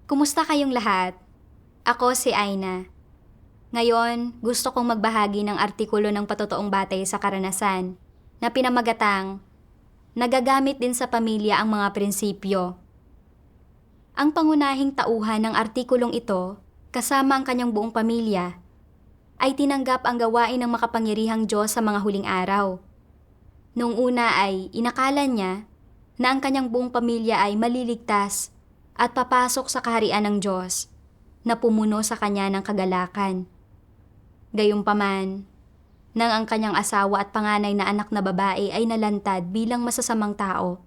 Kumusta kayong lahat? Ako si Aina. Ngayon, gusto kong magbahagi ng artikulo ng patotoong batay sa karanasan na pinamagatang nagagamit din sa pamilya ang mga prinsipyo. Ang pangunahing tauhan ng artikulong ito, kasama ang kanyang buong pamilya, ay tinanggap ang gawain ng makapangyarihang Diyos sa mga huling araw. Noong una ay inakala niya na ang kanyang buong pamilya ay maliligtas at papasok sa kaharian ng Diyos na pumuno sa kanya ng kagalakan. Gayunpaman, nang ang kanyang asawa at panganay na anak na babae ay nalantad bilang masasamang tao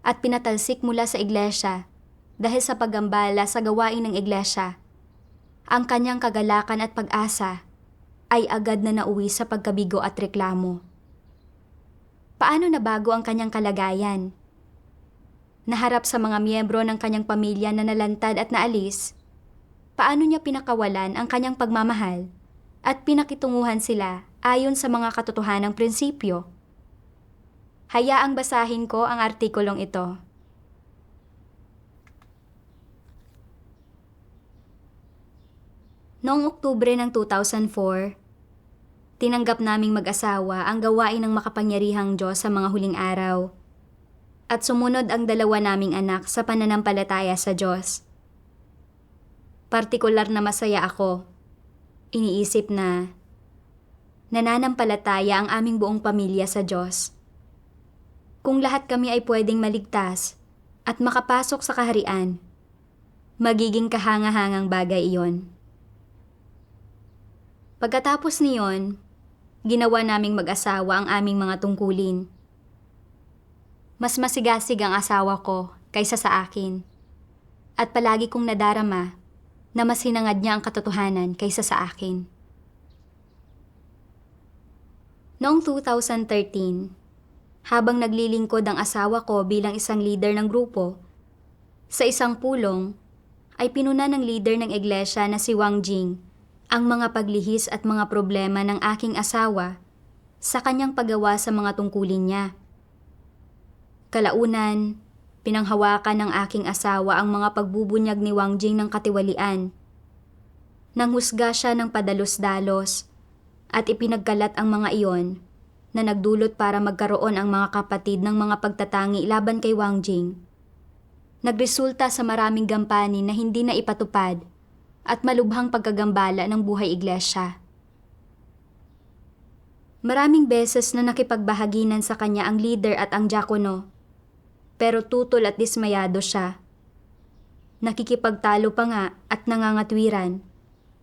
at pinatalsik mula sa iglesia dahil sa paggambala sa gawain ng iglesia, ang kanyang kagalakan at pag-asa ay agad na nauwi sa pagkabigo at reklamo. Paano nabago ang kanyang kalagayan? Naharap sa mga miyembro ng kanyang pamilya na nalantad at naalis, paano niya pinakawalan ang kanyang pagmamahal at pinakitunguhan sila ayon sa mga katotohanang prinsipyo? Hayaang basahin ko ang artikulong ito. Noong Oktubre ng 2004, tinanggap naming mag-asawa ang gawain ng makapangyarihang Diyos sa mga huling araw at sumunod ang dalawa naming anak sa pananampalataya sa Diyos. Partikular na masaya ako. Iniisip na nananampalataya ang aming buong pamilya sa Diyos. Kung lahat kami ay pwedeng maligtas at makapasok sa kaharian, magiging kahanga-hangang bagay iyon. Pagkatapos niyon, ginawa naming mag-asawa ang aming mga tungkulin. Mas masigasig ang asawa ko kaysa sa akin at palagi kong nadarama na mas hinangad niya ang katotohanan kaysa sa akin. Noong 2013, habang naglilingkod ang asawa ko bilang isang leader ng grupo, sa isang pulong ay pinuna ng leader ng iglesia na si Wang Jing ang mga paglihis at mga problema ng aking asawa sa kanyang paggawa sa mga tungkulin niya. Kalaunan, pinanghawakan ng aking asawa ang mga pagbubunyag ni Wang Jing ng katiwalian. Nanghusga siya ng padalos-dalos at ipinagkalat ang mga iyon na nagdulot para magkaroon ang mga kapatid ng mga pagtatangi laban kay Wang Jing. Nagresulta sa maraming gampanin na hindi na ipatupad at malubhang pagkagambala ng buhay iglesia. Maraming beses na nakipagbahaginan sa kanya ang leader at ang diakono, pero tutol at dismayado siya. Nakikipagtalo pa nga at nangangatwiran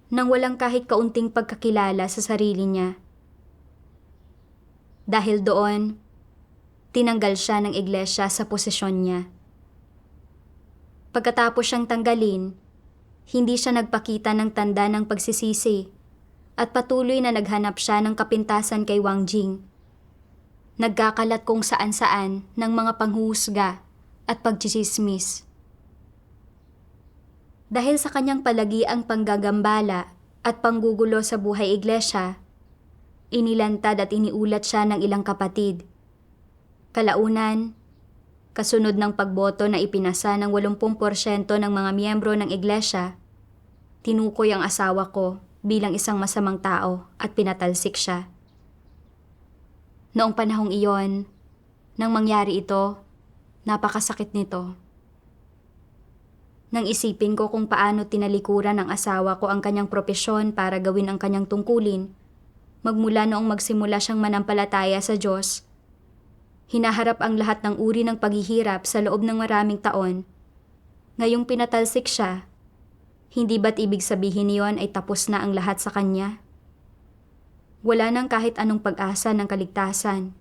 nang walang kahit kaunting pagkakilala sa sarili niya. Dahil doon, tinanggal siya ng iglesia sa posisyon niya. Pagkatapos siyang tanggalin, hindi siya nagpakita ng tanda ng pagsisisi at patuloy na naghanap siya ng kapintasan kay Wang Jing. Nagkakalat kung saan-saan ng mga panghuhusga at pagchichismis. Dahil sa kanyang palagiang panggagambala at panggugulo sa buhay iglesia, inilantad at iniulat siya ng ilang kapatid. Kalaunan, kasunod ng pagboto na ipinasa ng 80% ng mga miyembro ng iglesia, tinukoy ang asawa ko bilang isang masamang tao at pinatalsik siya. Noong panahong iyon, nang mangyari ito, napakasakit nito. Nang isipin ko kung paano tinalikuran ng asawa ko ang kanyang propesyon para gawin ang kanyang tungkulin, magmula noong magsimula siyang manampalataya sa Diyos, hinaharap ang lahat ng uri ng paghihirap sa loob ng maraming taon. Ngayong pinatalsik siya, hindi ba't ibig sabihin niyon ay tapos na ang lahat sa kanya? Wala nang kahit anong pag-asa ng kaligtasan.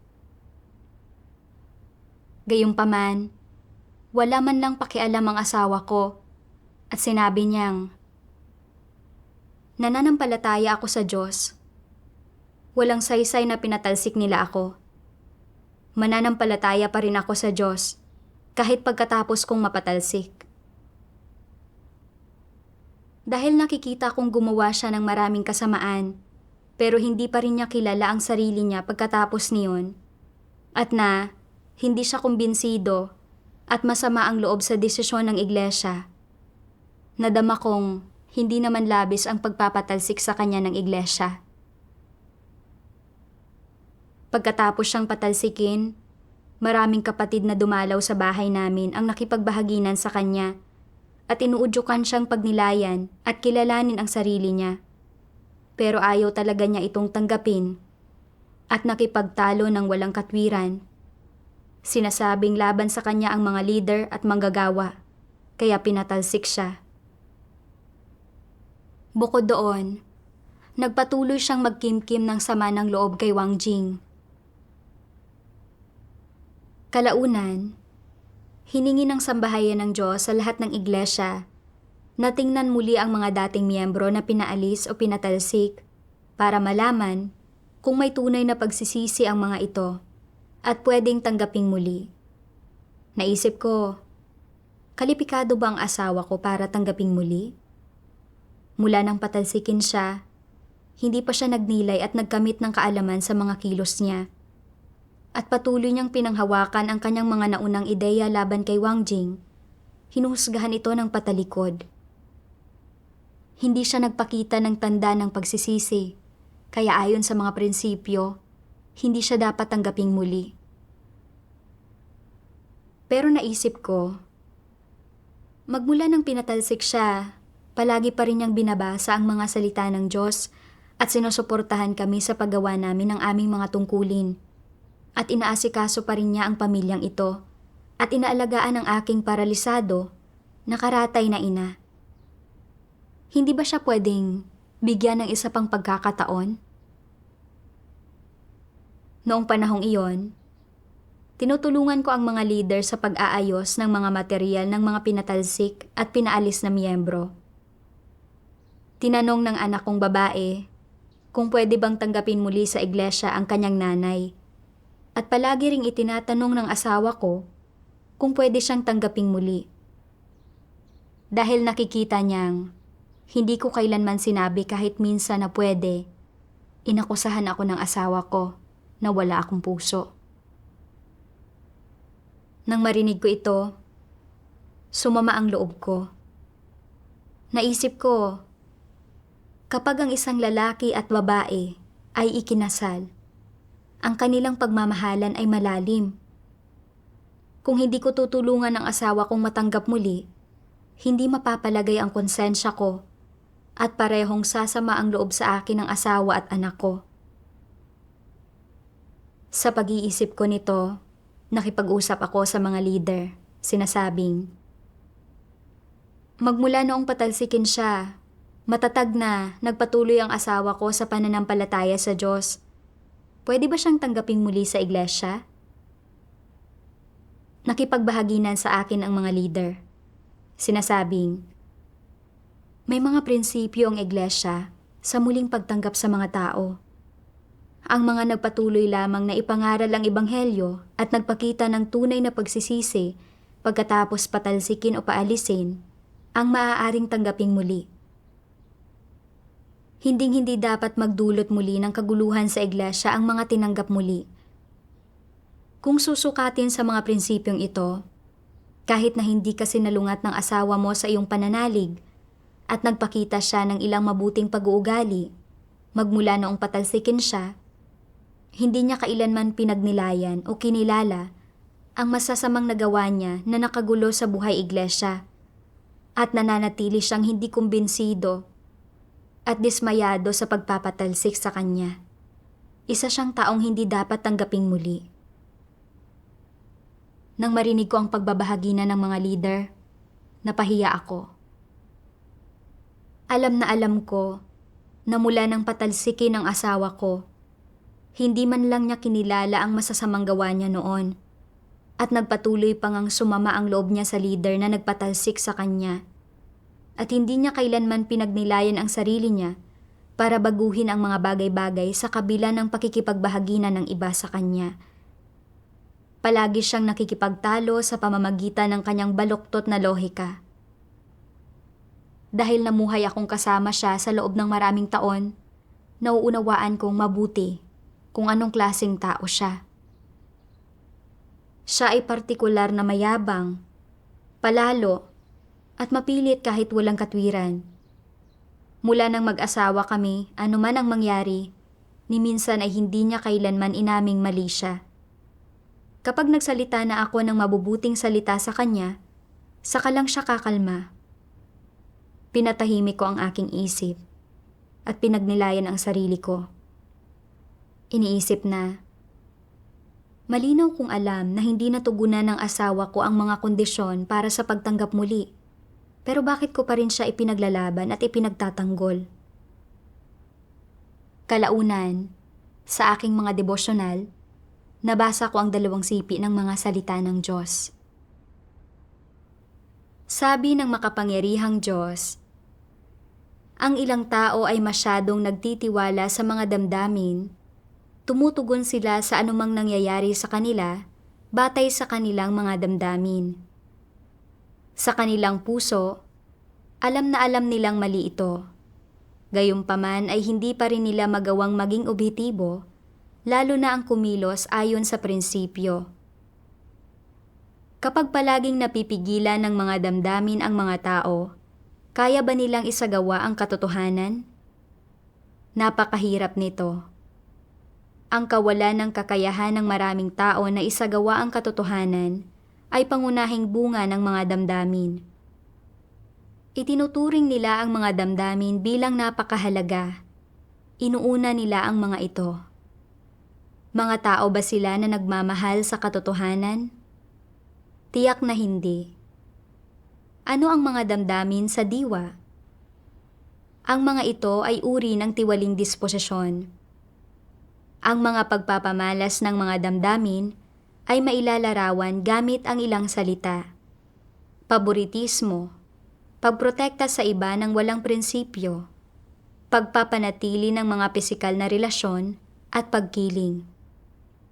Gayunpaman, wala man lang pakialam ang asawa ko at sinabi niyang, nananampalataya ako sa Diyos. Walang saysay na pinatalsik nila ako. Mananampalataya pa rin ako sa Diyos kahit pagkatapos kong mapatalsik. Dahil nakikita kong gumawa siya ng maraming kasamaan, pero hindi pa rin niya kilala ang sarili niya pagkatapos niyon, at na hindi siya kumbinsido at masama ang loob sa desisyon ng iglesia. Nadama kong hindi naman labis ang pagpapatalsik sa kanya ng iglesia. Pagkatapos siyang patalsikin, maraming kapatid na dumalaw sa bahay namin ang nakipagbahaginan sa kanya at inuudyukan siyang pagnilayan at kilalanin ang sarili niya. Pero ayaw talaga niya itong tanggapin at nakipagtalo ng walang katwiran. Sinasabing laban sa kanya ang mga leader at manggagawa, kaya pinatalsik siya. Bukod doon, nagpatuloy siyang magkimkim ng sama ng loob kay Wang Jing. Kalaunan, hiningi ng sambahayan ng Diyos sa lahat ng iglesia na tingnan muli ang mga dating miyembro na pinaalis o pinatalsik para malaman kung may tunay na pagsisisi ang mga ito at pwedeng tanggaping muli. Naisip ko, kalipikado ba ang asawa ko para tanggaping muli? Mula nang patalsikin siya, hindi pa siya nagnilay at nagkamit ng kaalaman sa mga kilos niya. At patuloy niyang pinanghawakan ang kanyang mga naunang ideya laban kay Wang Jing. Hinuhusgahan ito ng patalikod. Hindi siya nagpakita ng tanda ng pagsisisi, kaya ayon sa mga prinsipyo, hindi siya dapat tanggaping muli. Pero naisip ko, magmula nang pinatalsik siya, palagi pa rin niyang binabasa ang mga salita ng Diyos at sinusuportahan kami sa paggawa namin ng aming mga tungkulin. At inaasikaso pa rin niya ang pamilyang ito at inaalagaan ang aking paralisado, nakaratay na ina. Hindi ba siya pwedeng bigyan ng isa pang pagkakataon? Noong panahong iyon, tinutulungan ko ang mga leader sa pag-aayos ng mga material ng mga pinatalsik at pinaalis na miyembro. Tinanong ng anak kong babae kung pwede bang tanggapin muli sa iglesia ang kanyang nanay. At palagi ring itinatanong ng asawa ko kung pwede siyang tanggaping muli. Dahil nakikita niyang hindi ko kailanman sinabi kahit minsan na pwede, inakusahan ako ng asawa ko na wala akong puso. Nang marinig ko ito, sumama ang loob ko. Naisip ko, kapag ang isang lalaki at babae ay ikinasal, ang kanilang pagmamahalan ay malalim. Kung hindi ko tutulungan ang asawa kong matanggap muli, hindi mapapalagay ang konsensya ko at parehong sasama ang loob sa akin ng asawa at anak ko. Sa pag-iisip ko nito, nakipag-usap ako sa mga leader, sinasabing, magmula noong patalsikin siya, matatag na nagpatuloy ang asawa ko sa pananampalataya sa Diyos. Pwede ba siyang tanggaping muli sa iglesia? Nakipagbahaginan sa akin ang mga leader. Sinasabing, may mga prinsipyo ang iglesia sa muling pagtanggap sa mga tao. Ang mga nagpatuloy lamang na ipangaral ang ebanghelyo at nagpakita ng tunay na pagsisisi pagkatapos patalsikin o paalisin, ang maaaring tanggaping muli. Hinding-hindi dapat magdulot muli ng kaguluhan sa iglesia ang mga tinanggap muli. Kung susukatin sa mga prinsipyong ito, kahit na hindi ka sinalungat ng asawa mo sa iyong pananalig at nagpakita siya ng ilang mabuting pag-uugali, magmula noong patalsikin siya, hindi niya kailanman pinagnilayan o kinilala ang masasamang nagawa niya na nakagulo sa buhay iglesia at nananatili siyang hindi kumbinsido at dismayado sa pagpapatalsik sa kanya. Isa siyang taong hindi dapat tanggaping muli. Nang marinig ko ang pagbabahagi na ng mga leader, napahiya ako. Alam na alam ko na mula nang patalsikin ang asawa ko, hindi man lang niya kinilala ang masasamang gawa niya noon at nagpatuloy pang ang sumama ang loob niya sa leader na nagpatalsik sa kanya. At hindi niya kailanman pinagnilayan ang sarili niya para baguhin ang mga bagay-bagay sa kabila ng pakikipagbahaginan ng iba sa kanya. Palagi siyang nakikipagtalo sa pamamagitan ng kanyang baluktot na lohika. Dahil namuhay akong kasama siya sa loob ng maraming taon, nauunawaan kong mabuti kung anong klaseng tao siya. Siya ay partikular na mayabang, palalo, at mapilit kahit walang katwiran. Mula nang mag-asawa kami, anuman ang mangyari, ni minsan ay hindi niya kailanman inaming mali siya. Kapag nagsalita na ako ng mabubuting salita sa kanya, saka lang siya kakalma. Pinatahimik ko ang aking isip at pinagnilayan ang sarili ko. Iniisip na, malinaw kong alam na hindi natugunan ng asawa ko ang mga kondisyon para sa pagtanggap muli. Pero bakit ko pa rin siya ipinaglalaban at ipinagtatanggol? Kalaunan, sa aking mga devosyonal, nabasa ko ang 2 sipi ng mga salita ng Diyos. Sabi ng makapangyarihang Diyos, ang ilang tao ay masyadong nagtitiwala sa mga damdamin, tumutugon sila sa anumang nangyayari sa kanila batay sa kanilang mga damdamin. Sa kanilang puso, alam na alam nilang mali ito. Gayunpaman ay hindi pa rin nila magawang maging objektibo, lalo na ang kumilos ayon sa prinsipyo. Kapag palaging napipigilan ng mga damdamin ang mga tao, kaya ba nilang isagawa ang katotohanan? Napakahirap nito. Ang kawalan ng kakayahan ng maraming tao na isagawa ang katotohanan ay pangunahing bunga ng mga damdamin. Itinuturing nila ang mga damdamin bilang napakahalaga. Inuuna nila ang mga ito. Mga tao ba sila na nagmamahal sa katotohanan? Tiyak na hindi. Ano ang mga damdamin sa diwa? Ang mga ito ay uri ng tiwaling disposisyon. Ang mga pagpapamalas ng mga damdamin ay mailalarawan gamit ang ilang salita. Paboritismo, pagprotekta sa iba ng walang prinsipyo, pagpapanatili ng mga pisikal na relasyon at pagkiling.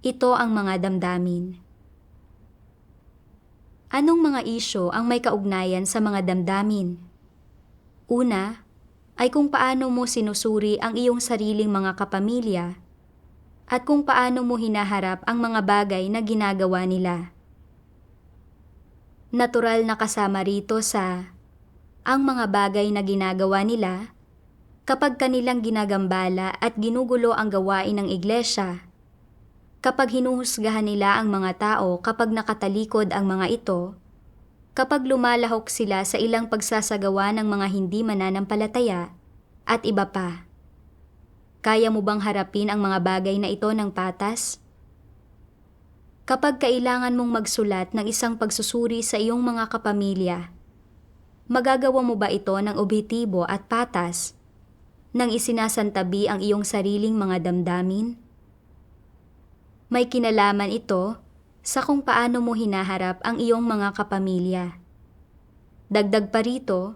Ito ang mga damdamin. Anong mga isyu ang may kaugnayan sa mga damdamin? Una, ay kung paano mo sinusuri ang iyong sariling mga kapamilya at kung paano mo hinaharap ang mga bagay na ginagawa nila. Natural na kasama rito sa ang mga bagay na ginagawa nila kapag kanilang ginagambala at ginugulo ang gawain ng iglesia, kapag hinuhusgahan nila ang mga tao kapag nakatalikod ang mga ito, kapag lumalahok sila sa ilang pagsasagawa ng mga hindi mananampalataya, at iba pa. Kaya mo bang harapin ang mga bagay na ito ng patas? Kapag kailangan mong magsulat ng isang pagsusuri sa iyong mga kapamilya, magagawa mo ba ito ng objektibo at patas nang isinasantabi ang iyong sariling mga damdamin? May kinalaman ito sa kung paano mo hinaharap ang iyong mga kapamilya. Dagdag pa rito,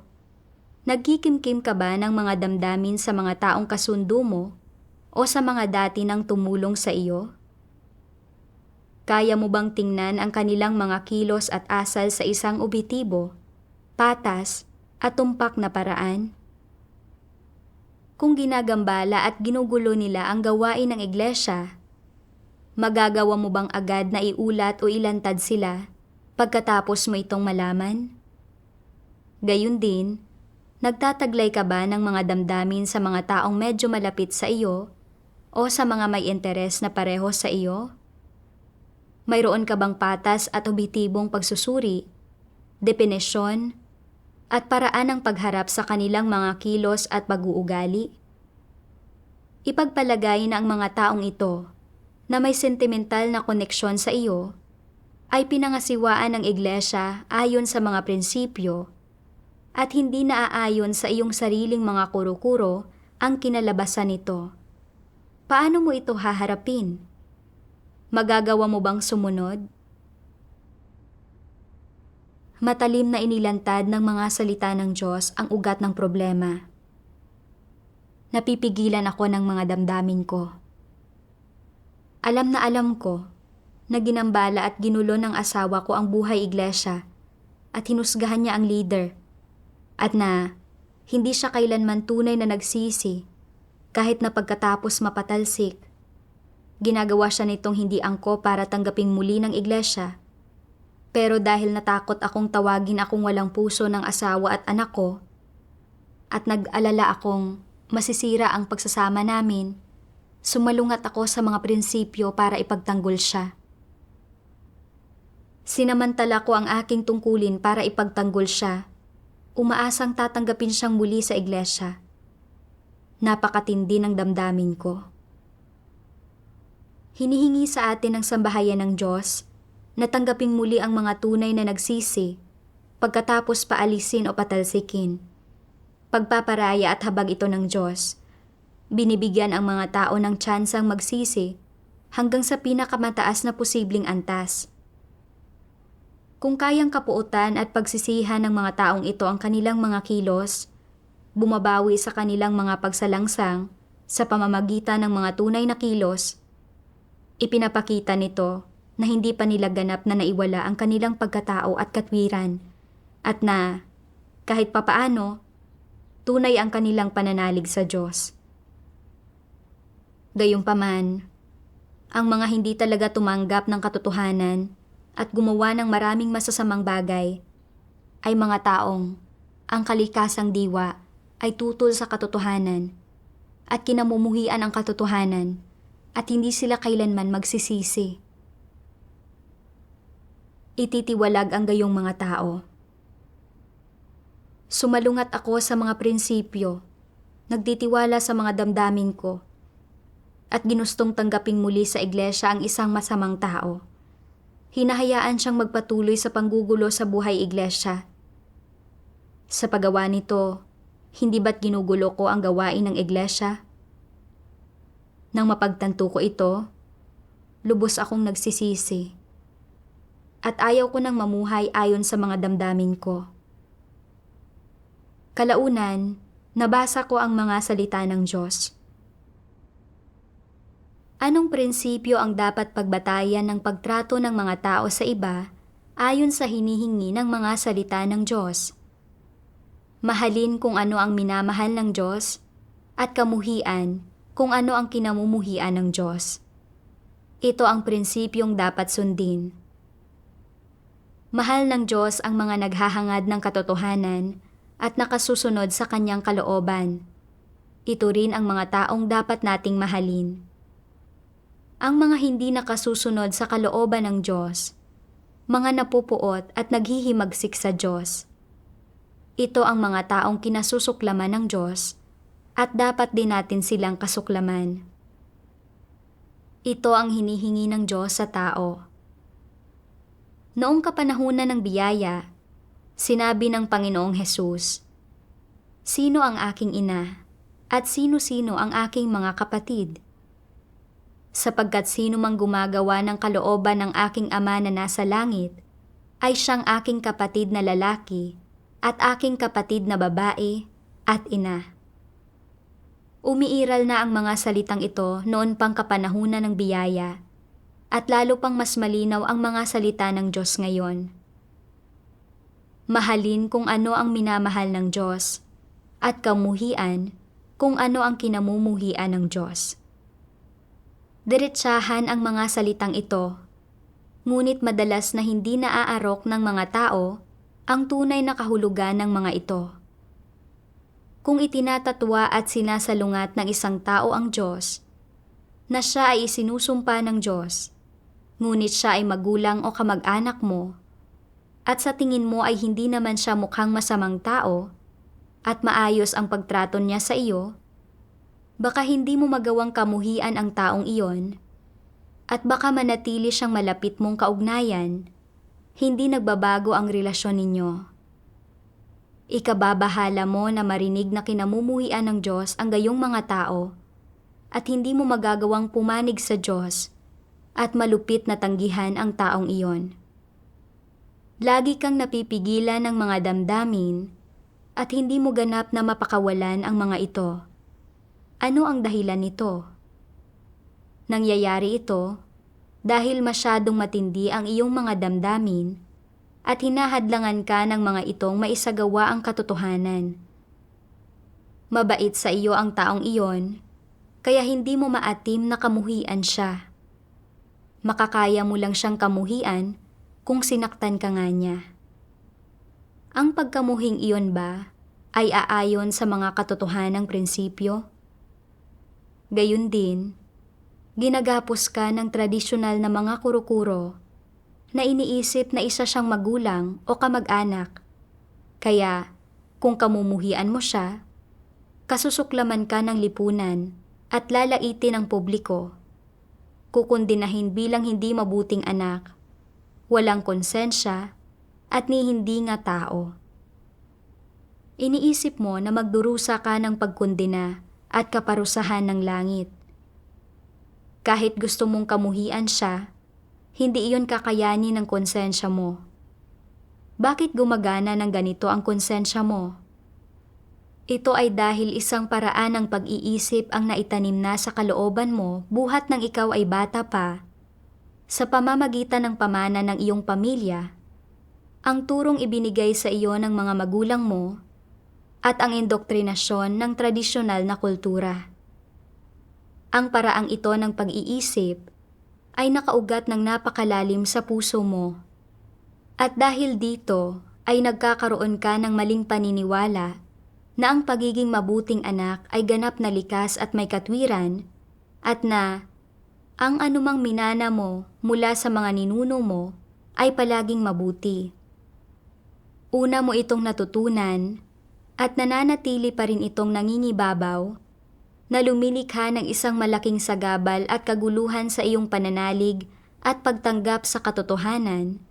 nagkikimkim ka ba ng mga damdamin sa mga taong kasundo mo o sa mga dati nang tumulong sa iyo? Kaya mo bang tingnan ang kanilang mga kilos at asal sa isang objektibo, patas at tumpak na paraan? Kung ginagambala at ginugulo nila ang gawain ng iglesia, magagawa mo bang agad na iulat o ilantad sila pagkatapos mo itong malaman? Gayun din, nagtataglay ka ba ng mga damdamin sa mga taong medyo malapit sa iyo o sa mga may interes na pareho sa iyo? Mayroon ka bang patas at objektibong pagsusuri, definisyon, at paraan ng pagharap sa kanilang mga kilos at pag-uugali? Ipagpalagay na ang mga taong ito na may sentimental na koneksyon sa iyo ay pinangasiwaan ng iglesia ayon sa mga prinsipyo at hindi naaayon sa iyong sariling mga kuro-kuro ang kinalabasan nito. Paano mo ito haharapin? Magagawa mo bang sumunod? Matalim na inilantad ng mga salita ng Diyos ang ugat ng problema. Napipigilan ako ng mga damdamin ko. Alam na alam ko na ginambala at ginulo ng asawa ko ang buhay iglesia at hinusgahan niya ang leader at na hindi siya kailanman tunay na nagsisi kahit na pagkatapos mapatalsik. Ginagawa siya nitong hindi angko para tanggaping muli ng iglesia Pero dahil natakot akong tawagin akong walang puso ng asawa at anak ko, at nag-alala akong masisira ang pagsasama namin, sumalungat ako sa mga prinsipyo para ipagtanggol siya. Sinamantala ko ang aking tungkulin para ipagtanggol siya, umaasang tatanggapin siyang muli sa iglesia. Napakatindi ng damdamin ko. Hinihingi sa atin ng sambahayan ng Diyos na tanggaping muli ang mga tunay na nagsisi pagkatapos paalisin o patalsikin. Pagpaparaya at habag ito ng Diyos. Binibigyan ang mga tao ng tsansang magsisi hanggang sa pinakamataas na posibleng antas. Kung kayang kapuutan at pagsisihan ng mga taong ito ang kanilang mga kilos, bumabawi sa kanilang mga pagsalangsang sa pamamagitan ng mga tunay na kilos, ipinapakita nito na hindi pa nila ganap na naiwala ang kanilang pagkatao at katwiran at na, kahit papaano, tunay ang kanilang pananalig sa Diyos. Gayunpaman, ang mga hindi talaga tumanggap ng katotohanan at gumawa ng maraming masasamang bagay ay mga taong ang kalikasang diwa ay tutol sa katotohanan at kinamumuhian ang katotohanan at hindi sila kailanman magsisisi. Ititiwalag ang gayong mga tao. Sumalungat ako sa mga prinsipyo, nagtitiwala sa mga damdamin ko, at ginustong tanggaping muli sa iglesia ang isang masamang tao. Hinahayaan siyang magpatuloy sa panggugulo sa buhay iglesia. Sa paggawa nito, hindi ba't ginugulo ko ang gawain ng iglesia? Nang mapagtanto ko ito, lubos akong nagsisisi. At ayaw ko nang mamuhay ayon sa mga damdamin ko. Kalaunan, nabasa ko ang mga salita ng Diyos. Anong prinsipyo ang dapat pagbatayan ng pagtrato ng mga tao sa iba ayon sa hinihingi ng mga salita ng Diyos? Mahalin kung ano ang minamahal ng Diyos at kamuhian kung ano ang kinamumuhian ng Diyos. Ito ang prinsipyong dapat sundin. Mahal ng Diyos ang mga naghahangad ng katotohanan at nakasusunod sa kanyang kalooban. Ito rin ang mga taong dapat nating mahalin. Ang mga hindi nakasusunod sa kalooban ng Diyos, mga napupuot at naghihimagsik sa Diyos. Ito ang mga taong kinasusuklaman ng Diyos at dapat din natin silang kasuklaman. Ito ang hinihingi ng Diyos sa tao. Noong kapanahunan ng biyaya, sinabi ng Panginoong Hesus, "Sino ang aking ina at sino-sino ang aking mga kapatid? Sapagkat sino mang gumagawa ng kalooban ng aking Ama na nasa langit, ay siyang aking kapatid na lalaki at aking kapatid na babae at ina." Umiiral na ang mga salitang ito noon pang kapanahunan ng biyaya, at lalo pang mas malinaw ang mga salita ng Diyos ngayon. Mahalin kung ano ang minamahal ng Diyos, at kamuhian kung ano ang kinamumuhian ng Diyos. Diretsahan ang mga salitang ito, ngunit madalas na hindi naaarok ng mga tao ang tunay na kahulugan ng mga ito. Kung itinatatwa at sinasalungat ng isang tao ang Diyos, na siya ay isinusumpa ng Diyos, ngunit siya ay magulang o kamag-anak mo, at sa tingin mo ay hindi naman siya mukhang masamang tao, at maayos ang pagtrato niya sa iyo, baka hindi mo magawang kamuhian ang taong iyon, at baka manatili siyang malapit mong kaugnayan, hindi nagbabago ang relasyon ninyo. Ikababahala mo na marinig na kinamumuhian ng Diyos ang gayong mga tao, at hindi mo magagawang pumanig sa Diyos, at malupit na tanggihan ang taong iyon. Lagi kang napipigilan ng mga damdamin at hindi mo ganap na mapakawalan ang mga ito. Ano ang dahilan nito? Nangyayari ito dahil masyadong matindi ang iyong mga damdamin at hinahadlangan ka ng mga itong maisagawa ang katotohanan. Mabait sa iyo ang taong iyon, kaya hindi mo maatim na kamuhian siya. Makakaya mo lang siyang kamuhian kung sinaktan ka nga niya. Ang pagkamuhing iyon ba ay aayon sa mga katotohanang prinsipyo? Gayun din, ginagapos ka ng tradisyonal na mga kuro-kuro na iniisip na isa siyang magulang o kamag-anak. Kaya, kung kamumuhian mo siya, kasusuklaman ka ng lipunan at lalaitin ang publiko. Kukundinahin bilang hindi mabuting anak, walang konsensya, at ni hindi nga tao. Iniisip mo na magdurusa ka ng pagkundina at kaparusahan ng langit. Kahit gusto mong kamuhian siya, hindi iyon kakayanin ng konsensya mo. Bakit gumagana ng ganito ang konsensya mo? Ito ay dahil isang paraan ng pag-iisip ang naitanim na sa kalooban mo buhat nang ikaw ay bata pa. Sa pamamagitan ng pamana ng iyong pamilya, ang turong ibinigay sa iyo ng mga magulang mo, at ang indoktrinasyon ng tradisyonal na kultura. Ang paraang ito ng pag-iisip ay nakaugat ng napakalalim sa puso mo. At dahil dito ay nagkakaroon ka ng maling paniniwala na ang pagiging mabuting anak ay ganap na likas at may katwiran, at na ang anumang minana mo mula sa mga ninuno mo ay palaging mabuti. Una mo itong natutunan at nananatili pa rin itong nangingibabaw na lumilikha ng isang malaking sagabal at kaguluhan sa iyong pananalig at pagtanggap sa katotohanan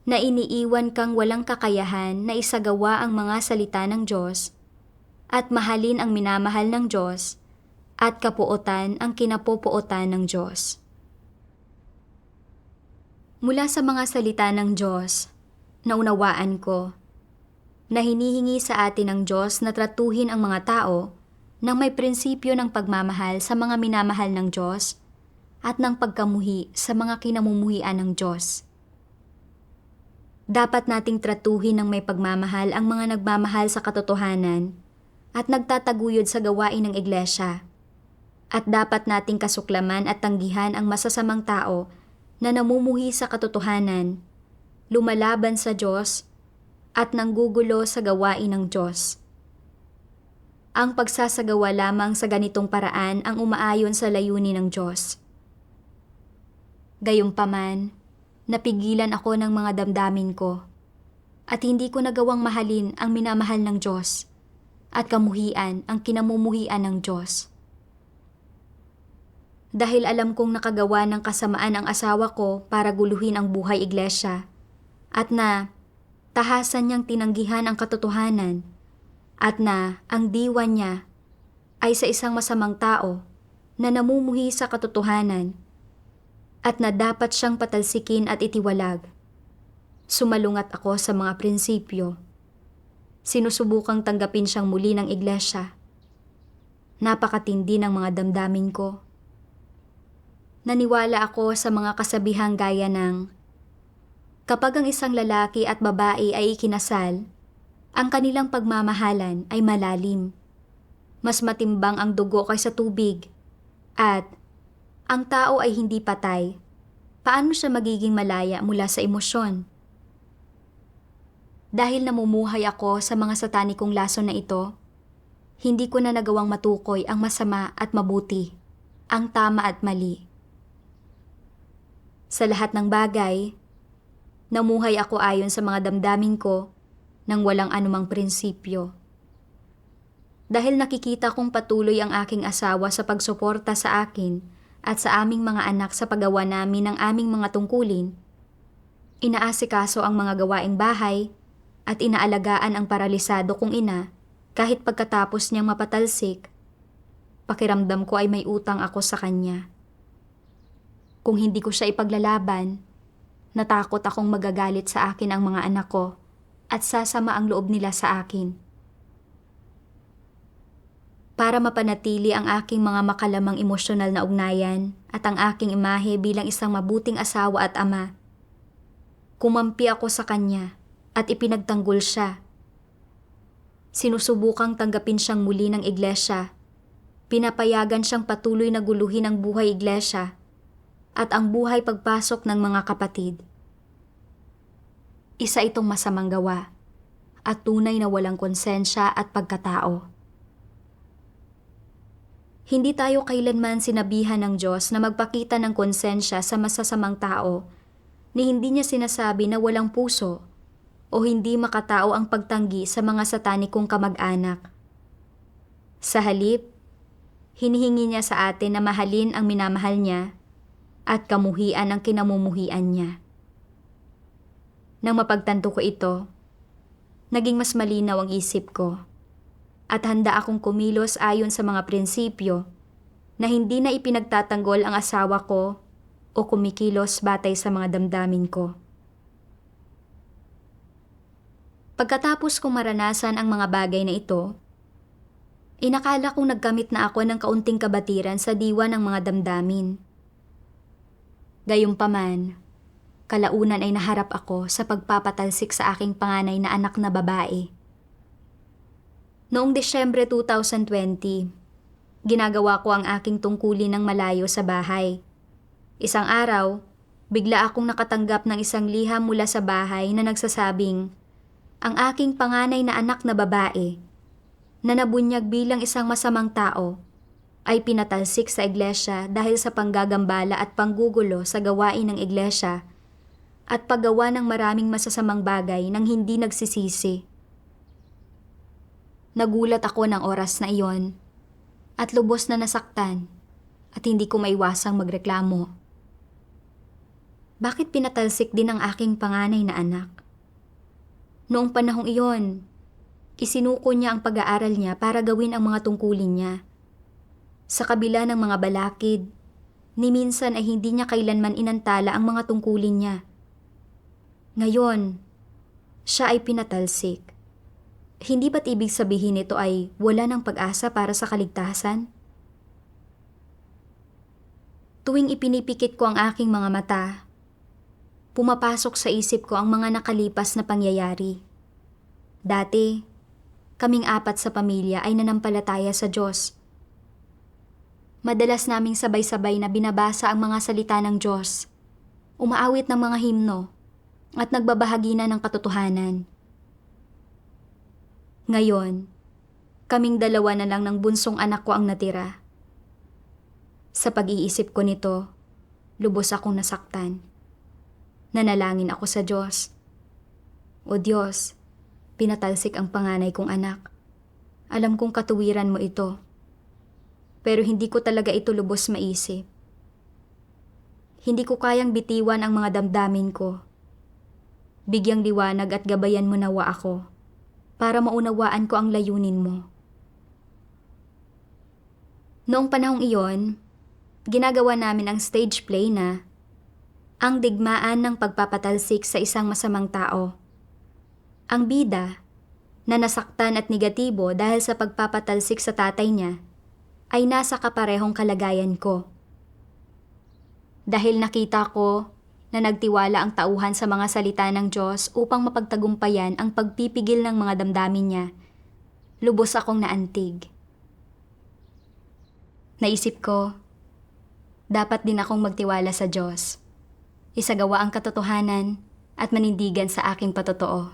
na iniiwan kang walang kakayahan na isagawa ang mga salita ng Diyos at mahalin ang minamahal ng Diyos at kapuotan ang kinapupuotan ng Diyos. Mula sa mga salita ng Diyos, naunawaan ko na hinihingi sa atin ng Diyos na tratuhin ang mga tao nang may prinsipyo ng pagmamahal sa mga minamahal ng Diyos at ng pagkamuhi sa mga kinamumuhian ng Diyos. Dapat nating tratuhin ng may pagmamahal ang mga nagmamahal sa katotohanan at nagtataguyod sa gawain ng iglesia. At dapat nating kasuklaman at tanggihan ang masasamang tao na namumuhi sa katotohanan, lumalaban sa Diyos, at nanggugulo sa gawain ng Diyos. Ang pagsasagawa lamang sa ganitong paraan ang umaayon sa layunin ng Diyos. Gayunpaman, napigilan ako ng mga damdamin ko, at hindi ko nagawang mahalin ang minamahal ng Diyos, at kamuhian ang kinamumuhian ng Diyos. Dahil alam kong nakagawa ng kasamaan ang asawa ko para guluhin ang buhay iglesia, at na tahasan niyang tinanggihan ang katotohanan, at na ang diwa niya ay sa isang masamang tao na namumuhi sa katotohanan, at na dapat siyang patalsikin at itiwalag. Sumalungat ako sa mga prinsipyo. Sinusubukang tanggapin siyang muli ng iglesia. Napakatindi ng mga damdamin ko. Naniwala ako sa mga kasabihang gaya ng, kapag ang isang lalaki at babae ay ikinasal, ang kanilang pagmamahalan ay malalim. Mas matimbang ang dugo kaysa tubig. At ang tao ay hindi patay. Paano siya magiging malaya mula sa emosyon? Dahil namumuhay ako sa mga satanikong lason na ito, hindi ko na nagawang matukoy ang masama at mabuti, ang tama at mali. Sa lahat ng bagay, namuhay ako ayon sa mga damdamin ko nang walang anumang prinsipyo. Dahil nakikita kong patuloy ang aking asawa sa pagsuporta sa akin at sa aming mga anak sa paggawa namin ng aming mga tungkulin, inaasikaso ang mga gawaing bahay at inaalagaan ang paralisado kong ina kahit pagkatapos niyang mapatalsik, pakiramdam ko ay may utang ako sa kanya. Kung hindi ko siya ipaglalaban, natakot akong magagalit sa akin ang mga anak ko at sasama ang loob nila sa akin. Para mapanatili ang aking mga makalamang emosyonal na ugnayan at ang aking imahe bilang isang mabuting asawa at ama, kumampi ako sa kanya at ipinagtanggol siya. Sinusubukang tanggapin siyang muli ng iglesia, pinapayagan siyang patuloy na guluhin ang buhay iglesia at ang buhay pagpasok ng mga kapatid. Isa itong masamang gawa at tunay na walang konsensya at pagkatao. Hindi tayo kailanman sinabihan ng Diyos na magpakita ng konsensya sa masasamang tao ni hindi niya sinasabi na walang puso o hindi makatao ang pagtanggi sa mga satanikong kamag-anak. Sa halip, hinihingi niya sa atin na mahalin ang minamahal niya at kamuhian ang kinamumuhian niya. Nang mapagtanto ko ito, naging mas malinaw ang isip ko at handa akong kumilos ayon sa mga prinsipyo na hindi na ipinagtatanggol ang asawa ko o kumikilos batay sa mga damdamin ko. Pagkatapos kong maranasan ang mga bagay na ito, inakala kong nagkamit na ako ng kaunting kabatiran sa diwa ng mga damdamin. Gayunpaman, kalaunan ay naharap ako sa pagpapatalsik sa aking panganay na anak na babae. Noong Desyembre 2020, ginagawa ko ang aking tungkulin ng malayo sa bahay. Isang araw, bigla akong nakatanggap ng isang liham mula sa bahay na nagsasabing, ang aking panganay na anak na babae, na nabunyag bilang isang masamang tao, ay pinatalsik sa iglesia dahil sa panggagambala at panggugulo sa gawain ng iglesia at paggawa ng maraming masasamang bagay nang hindi nagsisisi. Nagulat ako ng oras na iyon at lubos na nasaktan at hindi ko maiwasang magreklamo. Bakit pinatalsik din ang aking panganay na anak? Noong panahong iyon, isinuko niya ang pag-aaral niya para gawin ang mga tungkulin niya. Sa kabila ng mga balakid, ni minsan ay hindi niya kailanman inantala ang mga tungkulin niya. Ngayon, siya ay pinatalsik. Hindi ba't ibig sabihin nito ay wala ng pag-asa para sa kaligtasan? Tuwing ipinipikit ko ang aking mga mata, pumapasok sa isip ko ang mga nakalipas na pangyayari. Dati, kaming apat sa pamilya ay nanampalataya sa Diyos. Madalas naming sabay-sabay na binabasa ang mga salita ng Diyos, umaawit ng mga himno, at nagbabahagi na ng katotohanan. Ngayon, kaming dalawa na lang ng bunsong anak ko ang natira. Sa pag-iisip ko nito, lubos akong nasaktan. Nanalangin ako sa Diyos. O Diyos, pinatalsik ang panganay kong anak. Alam kong katuwiran mo ito. Pero hindi ko talaga ito lubos maisip. Hindi ko kayang bitiwan ang mga damdamin ko. Bigyang liwanag at gabayan mo nawa ako para maunawaan ko ang layunin mo. Noong panahong iyon, ginagawa namin ang stage play na ang digmaan ng pagpapatalsik sa isang masamang tao. Ang bida, na nasaktan at negatibo dahil sa pagpapatalsik sa tatay niya, ay nasa kaparehong kalagayan ko. Dahil nakita ko na nagtiwala ang tauhan sa mga salita ng Diyos upang mapagtagumpayan ang pagpipigil ng mga damdamin niya, lubos akong naantig. Naisip ko, dapat din akong magtiwala sa Diyos, isagawa ang katotohanan at manindigan sa aking patotoo.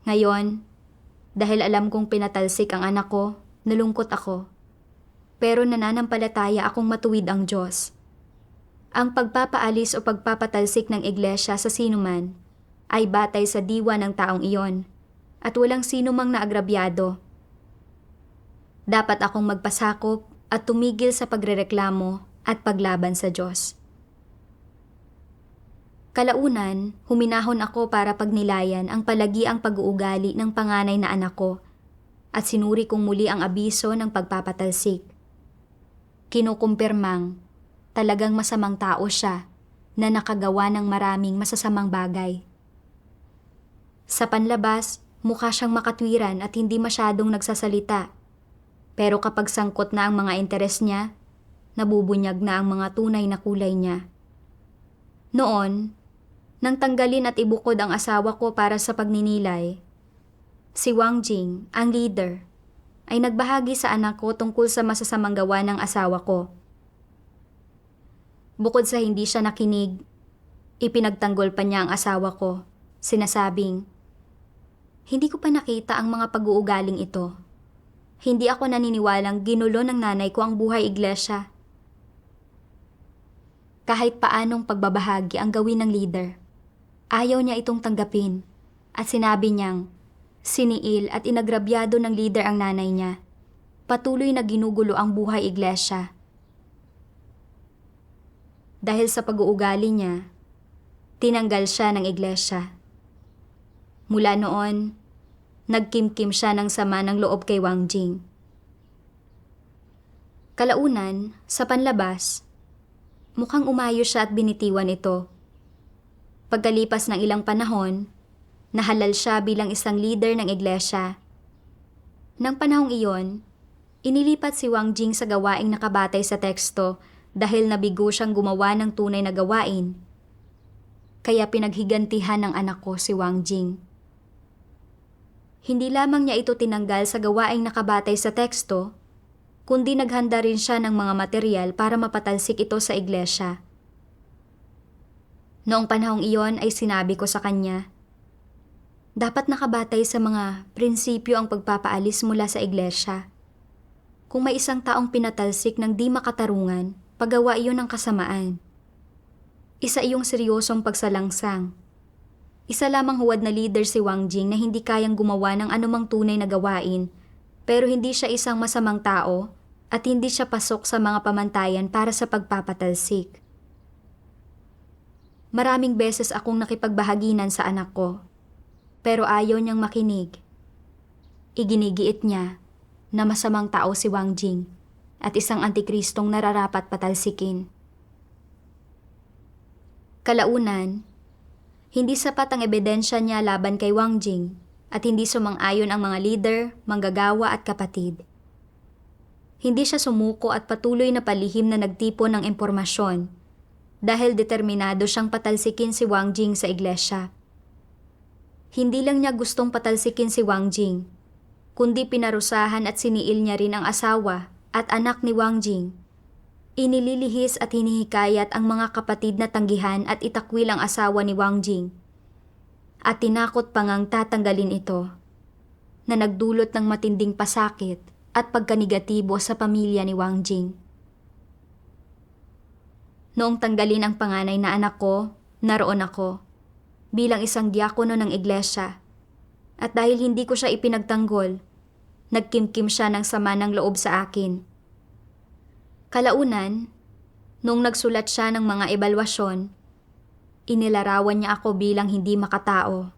Ngayon, dahil alam kong pinatalsik ang anak ko, nalungkot ako, pero nananampalataya akong matuwid ang Diyos. Ang pagpapaalis o pagpapatalsik ng iglesia sa sinuman ay batay sa diwa ng taong iyon at walang sinumang naagrabyado. Dapat akong magpasakop at tumigil sa pagrereklamo at paglaban sa Diyos. Kalaunan, huminahon ako para pagnilayan ang palagiang pag-uugali ng panganay na anak ko at sinuri kong muli ang abiso ng pagpapatalsik. Kinukumpirmang talagang masamang tao siya na nakagawa ng maraming masasamang bagay. Sa panlabas, mukha siyang makatwiran at hindi masyadong nagsasalita. Pero kapag sangkot na ang mga interes niya, nabubunyag na ang mga tunay na kulay niya. Noon, nang tanggalin at ibukod ang asawa ko para sa pagninilay, si Wang Jing, ang leader, ay nagbahagi sa anak ko tungkol sa masasamang gawa ng asawa ko. Bukod sa hindi siya nakinig, ipinagtanggol pa niya ang asawa ko sinasabing, "Hindi ko pa nakita ang mga pag-uugaling ito. Hindi ako naniniwalang ginulo ng nanay ko ang buhay iglesia." Kahit paanong pagbabahagi ang gawin ng leader, ayaw niya itong tanggapin at sinabi niyang siniil at inagrabyado ng leader ang nanay niya. Patuloy na ginugulo ang buhay iglesia. Dahil sa pag-uugali niya, tinanggal siya ng iglesia. Mula noon, nagkimkim siya ng sama ng loob kay Wang Jing. Kalaunan, sa panlabas, mukhang umayos siya at binitiwan ito. Pagkalipas ng ilang panahon, nahalal siya bilang isang leader ng iglesia. Nang panahong iyon, inilipat si Wang Jing sa gawaing nakabatay sa teksto dahil nabigo siyang gumawa ng tunay na gawain. Kaya pinaghigantihan ng anak ko si Wang Jing. Hindi lamang niya ito tinanggal sa gawaing nakabatay sa teksto, kundi naghanda rin siya ng mga material para mapatalsik ito sa iglesia. Noong panahong iyon ay sinabi ko sa kanya, dapat nakabatay sa mga prinsipyo ang pagpapaalis mula sa iglesia. Kung may isang taong pinatalsik ng di makatarungan, paggawa iyon ng kasamaan. Isa iyong seryosong pagsalangsang. Isa lamang huwad na leader si Wang Jing na hindi kayang gumawa ng anumang tunay na gawain, pero hindi siya isang masamang tao at hindi siya pasok sa mga pamantayan para sa pagpapatalsik. Maraming beses akong nakipagbahaginan sa anak ko, pero ayaw niyang makinig. Iginigiit niya na masamang tao si Wang Jing at isang antikristong nararapat patalsikin. Kalaunan, hindi sapat ang ebidensya niya laban kay Wang Jing at hindi sumang-ayon ang mga leader, manggagawa at kapatid. Hindi siya sumuko at patuloy na palihim na nagtipon ng impormasyon dahil determinado siyang patalsikin si Wang Jing sa iglesia. Hindi lang niya gustong patalsikin si Wang Jing, kundi pinarusahan at siniil niya rin ang asawa at anak ni Wang Jing. Inililihis at hinihikayat ang mga kapatid na tanggihan at itakwil ang asawa ni Wang Jing. At tinakot pa ngang tatanggalin ito, na nagdulot ng matinding pasakit at pagkanegatibo sa pamilya ni Wang Jing. Noong tanggalin ang panganay na anak ko, naroon ako, bilang isang diakono ng iglesia. At dahil hindi ko siya ipinagtanggol, nagkimkim siya ng sama ng loob sa akin. Kalaunan, nung nagsulat siya ng mga ebalwasyon, inilarawan niya ako bilang hindi makatao,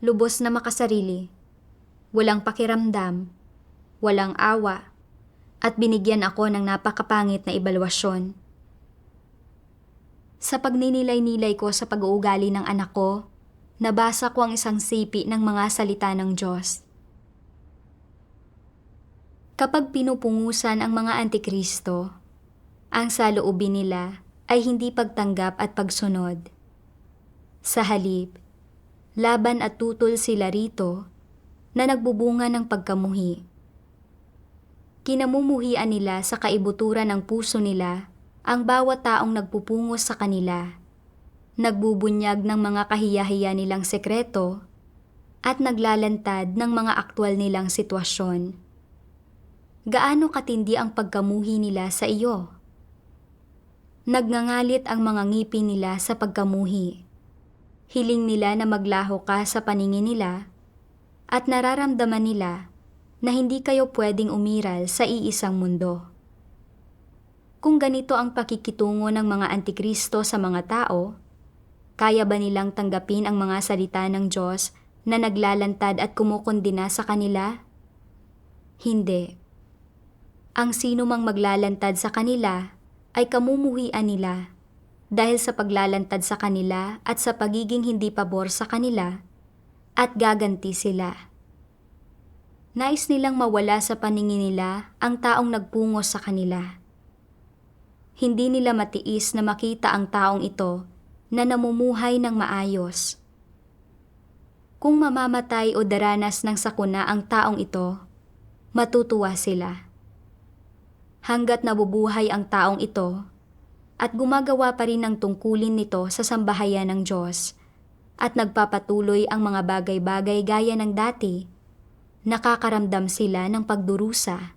lubos na makasarili, walang pakiramdam, walang awa, at binigyan ako ng napakapangit na ebalwasyon. Sa pagninilay-nilay ko sa pag-uugali ng anak ko, nabasa ko ang isang sipi ng mga salita ng Diyos. Kapag pinupungusan ang mga antikristo, ang saloobin nila ay hindi pagtanggap at pagsunod. Sa halip, laban at tutol sila rito na nagbubunga ng pagkamuhi. Kinamumuhian nila sa kaibuturan ng puso nila ang bawat taong nagpupungos sa kanila, nagbubunyag ng mga kahiyahiya nilang sekreto at naglalantad ng mga aktwal nilang sitwasyon. Gaano katindi ang pagkamuhi nila sa iyo? Nagngangalit ang mga ngipin nila sa pagkamuhi. Hiling nila na maglaho ka sa paningin nila at nararamdaman nila na hindi kayo pwedeng umiral sa iisang mundo. Kung ganito ang pakikitungo ng mga antikristo sa mga tao, kaya ba nilang tanggapin ang mga salita ng Diyos na naglalantad at kumukondina sa kanila? Hindi. Ang sino mang maglalantad sa kanila ay kamumuhian nila dahil sa paglalantad sa kanila at sa pagiging hindi pabor sa kanila at gaganti sila. Nais nilang mawala sa paningin nila ang taong nagpungos sa kanila. Hindi nila matiis na makita ang taong ito na namumuhay ng maayos. Kung mamamatay o daranas ng sakuna ang taong ito, matutuwa sila. Hanggat nabubuhay ang taong ito at gumagawa pa rin ng tungkulin nito sa sambahayan ng Diyos, at nagpapatuloy ang mga bagay-bagay gaya ng dati, nakakaramdam sila ng pagdurusa,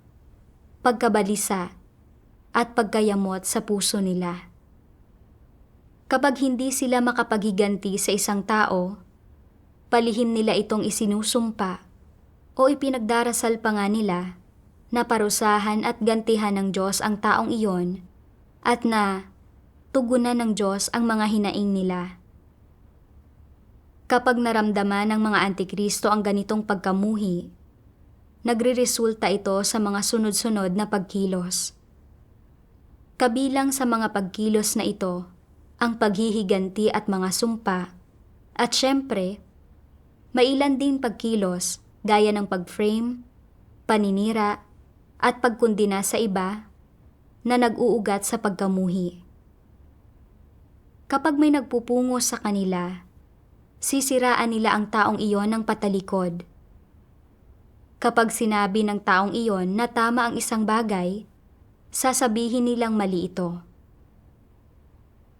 pagkabalisa, at pagkayamot sa puso nila. Kapag hindi sila makapaghiganti sa isang tao, palihim nila itong isinusumpa o ipinagdarasal pa nga nila na parusahan at gantihan ng Diyos ang taong iyon at na tugunan ng Diyos ang mga hinaing nila. Kapag naramdaman ng mga Antikristo ang ganitong pagkamuhi, nagreresulta ito sa mga sunod-sunod na pagkilos. Kabilang sa mga pagkilos na ito, ang paghihiganti at mga sumpa, at syempre, mailan din pagkilos gaya ng pag-frame, paninira, at pagkundina sa iba na nag-uugat sa pagkamuhi. Kapag may nagpupungo sa kanila, sisiraan nila ang taong iyon ng patalikod. Kapag sinabi ng taong iyon na tama ang isang bagay, sasabihin nilang mali ito.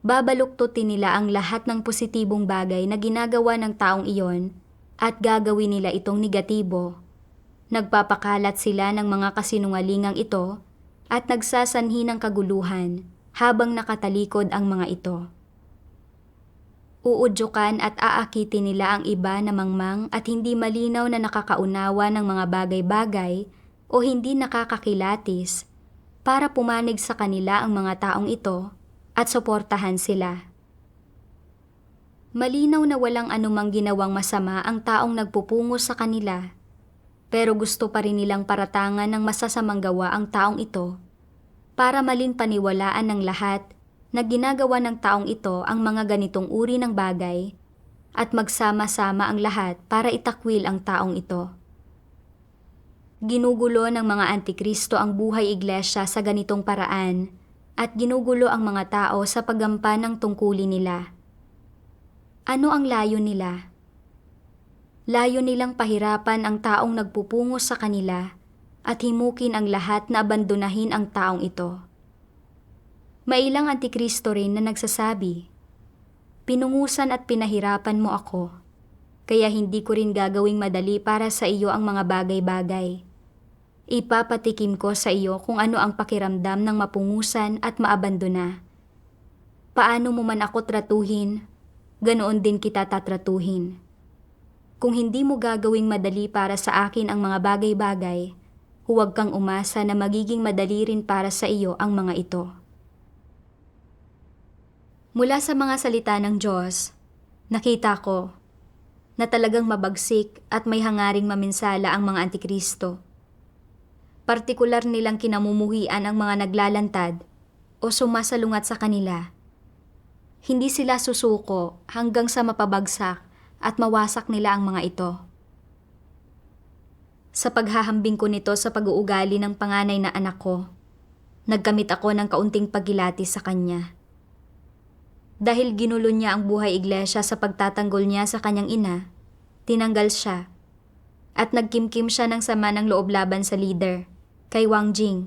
Babaluktutin nila ang lahat ng positibong bagay na ginagawa ng taong iyon at gagawin nila itong negatibo. Nagpapakalat sila ng mga kasinungalingang ito at nagsasanhi ng kaguluhan habang nakatalikod ang mga ito. Uudyukan at aakitin nila ang iba na mangmang at hindi malinaw na nakakaunawa ng mga bagay-bagay o hindi nakakakilatis para pumanig sa kanila ang mga taong ito at suportahan sila. Malinaw na walang anumang ginawang masama ang taong nagpupungo sa kanila, pero gusto pa rin nilang paratangan ng masasamang gawa ang taong ito para malinpaniwalaan ng lahat na ginagawa ng taong ito ang mga ganitong uri ng bagay at magsama-sama ang lahat para itakwil ang taong ito. Ginugulo ng mga Antikristo ang buhay iglesia sa ganitong paraan at ginugulo ang mga tao sa paggampan ng tungkulin nila. Ano ang layo nila? Layo nilang pahirapan ang taong nagpupungo sa kanila at himukin ang lahat na abandonahin ang taong ito. Mailang Antikristo rin na nagsasabi, "Pinungusan at pinahirapan mo ako, kaya hindi ko rin gagawing madali para sa iyo ang mga bagay-bagay. Ipapatikim ko sa iyo kung ano ang pakiramdam ng mapungusan at maabandona. Paano mo man ako tratuhin, ganoon din kita tatratuhin. Kung hindi mo gagawing madali para sa akin ang mga bagay-bagay, huwag kang umasa na magiging madali rin para sa iyo ang mga ito." Mula sa mga salita ng Diyos, nakita ko na talagang mabagsik at may hangaring maminsala ang mga Antikristo. Partikular nilang kinamumuhian ang mga naglalantad o sumasalungat sa kanila. Hindi sila susuko hanggang sa mapabagsak at mawasak nila ang mga ito. Sa paghahambing ko nito sa pag-uugali ng panganay na anak ko, nagkamit ako ng kaunting pagilati sa kanya. Dahil ginulo niya ang buhay iglesia sa pagtatanggol niya sa kanyang ina, tinanggal siya at nagkimkim siya ng sama ng loob laban sa leader, kay Wang Jing.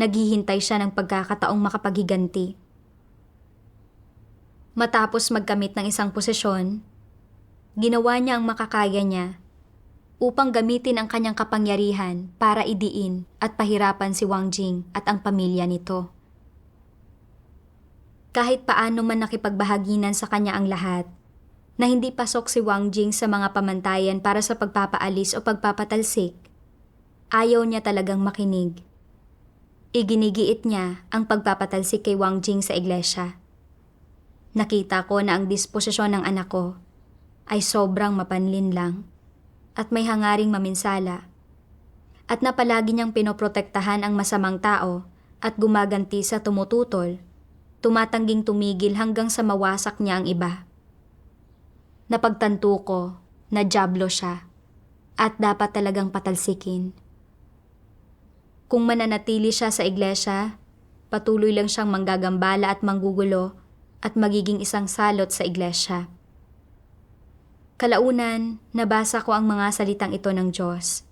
Naghihintay siya ng pagkakataong makapaghiganti. Matapos magkamit ng isang posisyon, ginawa niya ang makakaya niya upang gamitin ang kanyang kapangyarihan para idiin at pahirapan si Wang Jing at ang pamilya nito. Kahit paano man nakipagbahaginan sa kanya ang lahat, na hindi pasok si Wang Jing sa mga pamantayan para sa pagpapaalis o pagpapatalsik, ayaw niya talagang makinig. Iginigiit niya ang pagpapatalsik kay Wang Jing sa iglesia. Nakita ko na ang disposisyon ng anak ko ay sobrang mapanlin lang at may hangaring maminsala, at na palagi niyang pinoprotektahan ang masamang tao at gumaganti sa tumututol, tumatangging tumigil hanggang sa mawasak niya ang iba. Napagtanto ko na dyablo siya at dapat talagang patalsikin. Kung mananatili siya sa iglesia, patuloy lang siyang manggagambala at manggugulo at magiging isang salot sa iglesia. Kalaunan, nabasa ko ang mga salitang ito ng Diyos.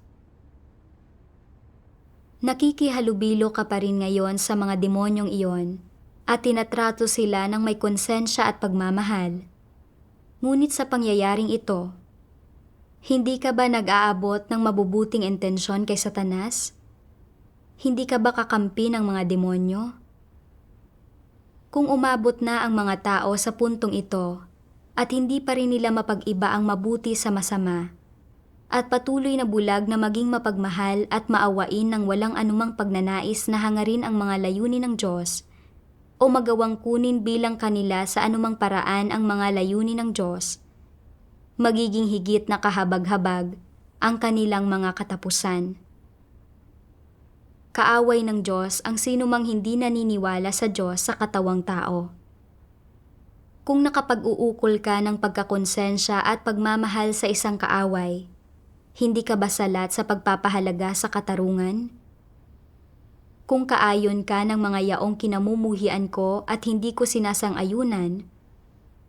Nakikihalubilo ka pa rin ngayon sa mga demonyong iyon at tinatrato sila ng may konsensya at pagmamahal. Ngunit sa pangyayaring ito, hindi ka ba nag-aabot ng mabubuting intensyon kay Satanas? Hindi ka ba kakampi ng mga demonyo? Kung umabot na ang mga tao sa puntong ito at hindi pa rin nila mapag-iba ang mabuti sa masama, at patuloy na bulag na maging mapagmahal at maawain ng walang anumang pagnanais na hangarin ang mga layunin ng Diyos, o magawang kunin bilang kanila sa anumang paraan ang mga layunin ng Diyos, magiging higit na kahabag-habag ang kanilang mga katapusan. Kaaway ng Diyos ang sinumang hindi naniniwala sa Diyos sa katawang tao. Kung nakapag-uukol ka ng pagkakonsensya at pagmamahal sa isang kaaway, hindi ka ba salat sa pagpapahalaga sa katarungan? Kung kaayon ka ng mga yaong kinamumuhian ko at hindi ko sinasang-ayunan,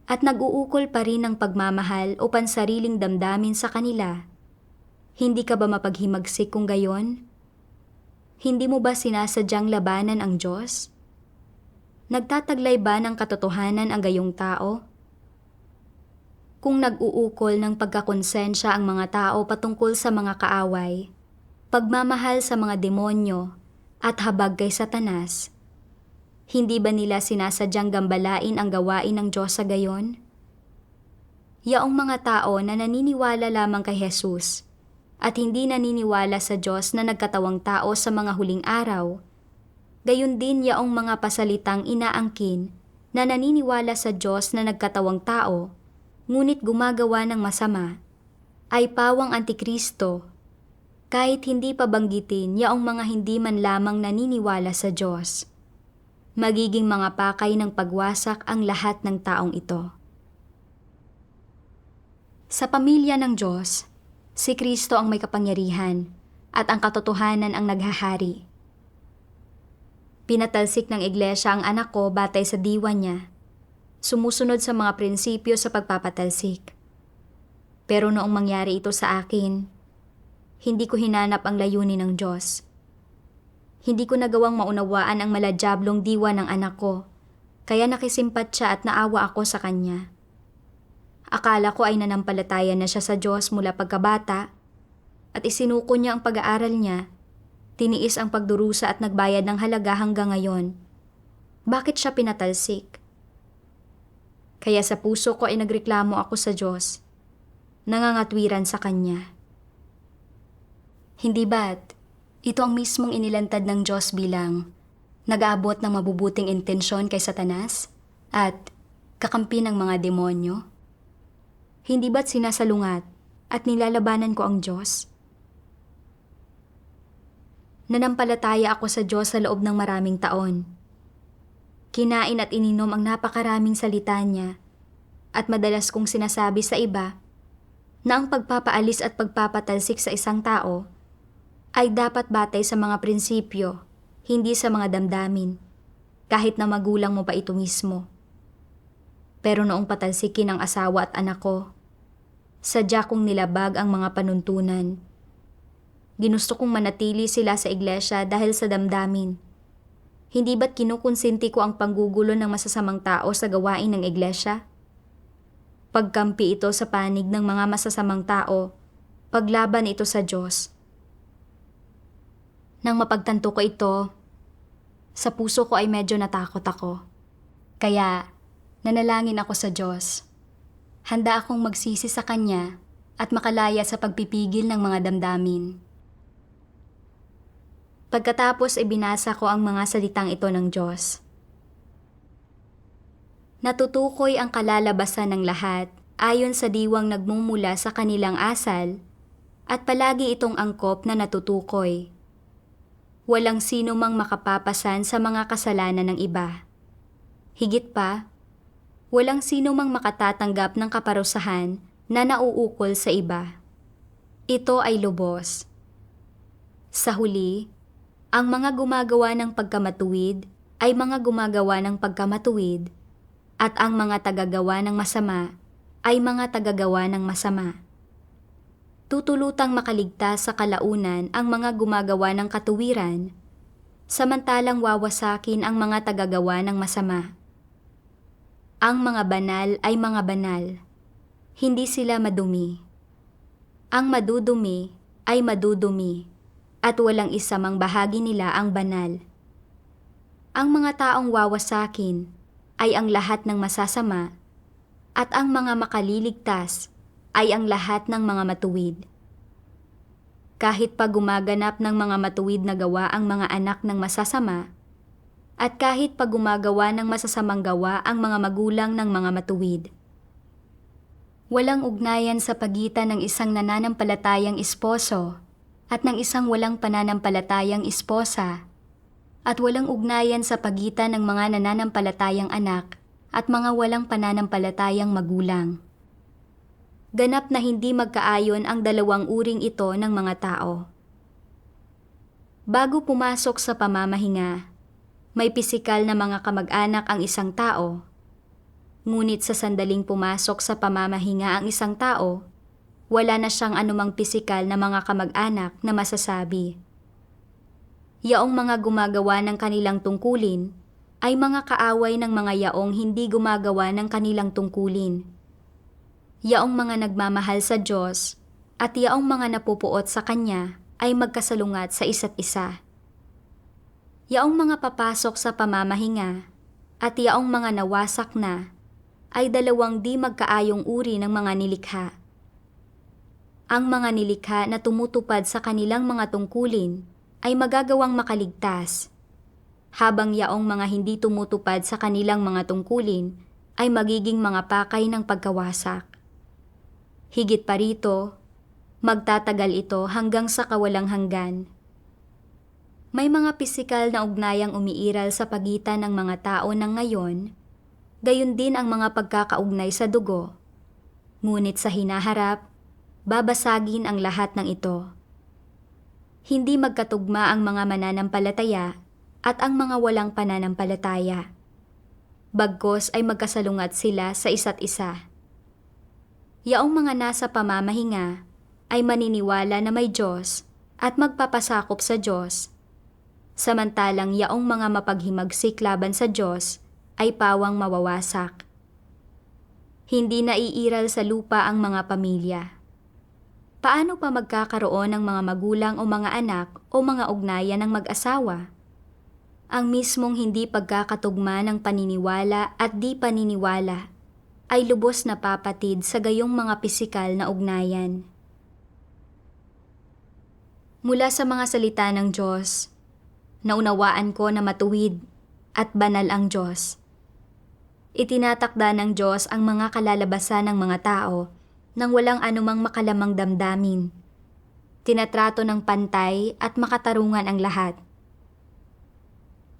at nag-uukol pa rin ng pagmamahal o pansariling damdamin sa kanila, hindi ka ba mapaghimagsik kung gayon? Hindi mo ba sinasadyang labanan ang Diyos? Nagtataglay ba ng katotohanan ang gayong tao? Kung nag-uukol ng pagkakonsensya ang mga tao patungkol sa mga kaaway, pagmamahal sa mga demonyo, at habag kay Satanas, hindi ba nila sinasadyang gambalain ang gawain ng Diyos sa gayon? Yaong mga tao na naniniwala lamang kay Jesus at hindi naniniwala sa Diyos na nagkatawang tao sa mga huling araw, gayon din yaong mga pasalitang inaangkin na naniniwala sa Diyos na nagkatawang tao, ngunit gumagawa ng masama, ay pawang Antikristo, kahit hindi pa banggitin yaong mga hindi man lamang naniniwala sa Diyos. Magiging mga pakay ng pagwasak ang lahat ng taong ito. Sa pamilya ng Diyos, si Kristo ang may kapangyarihan at ang katotohanan ang naghahari. Pinatalsik ng iglesia ang anak ko batay sa diwa niya, sumusunod sa mga prinsipyo sa pagpapatalsik. Pero noong mangyari ito sa akin, hindi ko hinanap ang layunin ng Diyos. Hindi ko nagawang maunawaan ang maladyablong diwa ng anak ko, kaya nakisimpat siya at naawa ako sa kanya. Akala ko ay nanampalataya na siya sa Diyos mula pagkabata at isinuko niya ang pag-aaral niya, tiniis ang pagdurusa at nagbayad ng halaga hanggang ngayon. Bakit siya pinatalsik? Kaya sa puso ko ay nagreklamo ako sa Diyos, nangangatwiran sa Kanya. Hindi ba't ito ang mismong inilantad ng Diyos bilang nag-aabot ng mabubuting intensyon kay Satanas at kakampi ng mga demonyo? Hindi ba't sinasalungat at nilalabanan ko ang Diyos? Nanampalataya ako sa Diyos sa loob ng maraming taon. Kinain at ininom ang napakaraming salita niya at madalas kong sinasabi sa iba na ang pagpapaalis at pagpapatalsik sa isang tao ay dapat batay sa mga prinsipyo, hindi sa mga damdamin, kahit na magulang mo pa ito mismo. Pero noong patalsikin ang asawa at anak ko, sadya kong nilabag ang mga panuntunan. Ginusto kong manatili sila sa iglesia dahil sa damdamin. Hindi ba't kinukonsinti ko ang panggugulo ng masasamang tao sa gawain ng iglesia? Pagkampi ito sa panig ng mga masasamang tao, paglaban ito sa Diyos. Nang mapagtanto ko ito, sa puso ko ay medyo natakot ako. Kaya, nanalangin ako sa Diyos. Handa akong magsisi sa Kanya at makalaya sa pagpipigil ng mga damdamin. Pagkatapos ibinasa ko ang mga salitang ito ng Diyos. Natutukoy ang kalalabasan ng lahat ayon sa diwang nagmumula sa kanilang asal at palagi itong angkop na natutukoy. Walang sino mang makapapasan sa mga kasalanan ng iba. Higit pa, walang sino mang makatatanggap ng kaparusahan na nauukol sa iba. Ito ay lubos. Sa huli, ang mga gumagawa ng pagkamatuwid ay mga gumagawa ng pagkamatuwid at ang mga tagagawa ng masama ay mga tagagawa ng masama. Tutulutang makaligtas sa kalaunan ang mga gumagawa ng katuwiran, samantalang wawasakin ang mga tagagawa ng masama. Ang mga banal ay mga banal, hindi sila madumi. Ang madudumi ay madudumi at walang isa mang bahagi nila ang banal. Ang mga taong wawasakin ay ang lahat ng masasama at ang mga makaliligtas ay ang lahat ng mga matuwid. Kahit pa gumaganap ng mga matuwid na gawa ang mga anak ng masasama, at kahit pa gumagawa ng masasamang gawa ang mga magulang ng mga matuwid. Walang ugnayan sa pagitan ng isang nananampalatayang esposo at ng isang walang pananampalatayang esposa, at walang ugnayan sa pagitan ng mga nananampalatayang anak at mga walang pananampalatayang magulang. Ganap na hindi magkaayon ang dalawang uring ito ng mga tao. Bago pumasok sa pamamahinga, may pisikal na mga kamag-anak ang isang tao. Ngunit sa sandaling pumasok sa pamamahinga ang isang tao, wala na siyang anumang pisikal na mga kamag-anak na masasabi. Yaong mga gumagawa ng kanilang tungkulin ay mga kaaway ng mga yaong hindi gumagawa ng kanilang tungkulin. Yaong mga nagmamahal sa Diyos at yaong mga napupuot sa Kanya ay magkasalungat sa isa't isa. Yaong mga papasok sa pamamahinga at yaong mga nawasak na ay dalawang di magkaayong uri ng mga nilikha. Ang mga nilikha na tumutupad sa kanilang mga tungkulin ay magagawang makaligtas, habang yaong mga hindi tumutupad sa kanilang mga tungkulin ay magiging mga pakay ng pagkawasak. Higit pa rito, magtatagal ito hanggang sa kawalang hanggan. May mga pisikal na ugnayang umiiral sa pagitan ng mga tao ng ngayon, gayon din ang mga pagkakaugnay sa dugo. Ngunit sa hinaharap, babasagin ang lahat ng ito. Hindi magkatugma ang mga mananampalataya at ang mga walang pananampalataya. Bagkus ay magkasalungat sila sa isa't isa. Yaong mga nasa pamamahinga ay maniniwala na may Diyos at magpapasakop sa Diyos, samantalang yaong mga mapaghimagsik laban sa Diyos ay pawang mawawasak. Hindi naiiral sa lupa ang mga pamilya. Paano pa magkakaroon ng mga magulang o mga anak o mga ugnayan ng mag-asawa? Ang mismong hindi pagkakatugma ng paniniwala at di paniniwala ay lubos na papatid sa gayong mga pisikal na ugnayan. Mula sa mga salita ng Diyos, naunawaan ko na matuwid at banal ang Diyos. Itinatakda ng Diyos ang mga kalalabasan ng mga tao nang walang anumang makalamang damdamin. Tinatrato ng pantay at makatarungan ang lahat.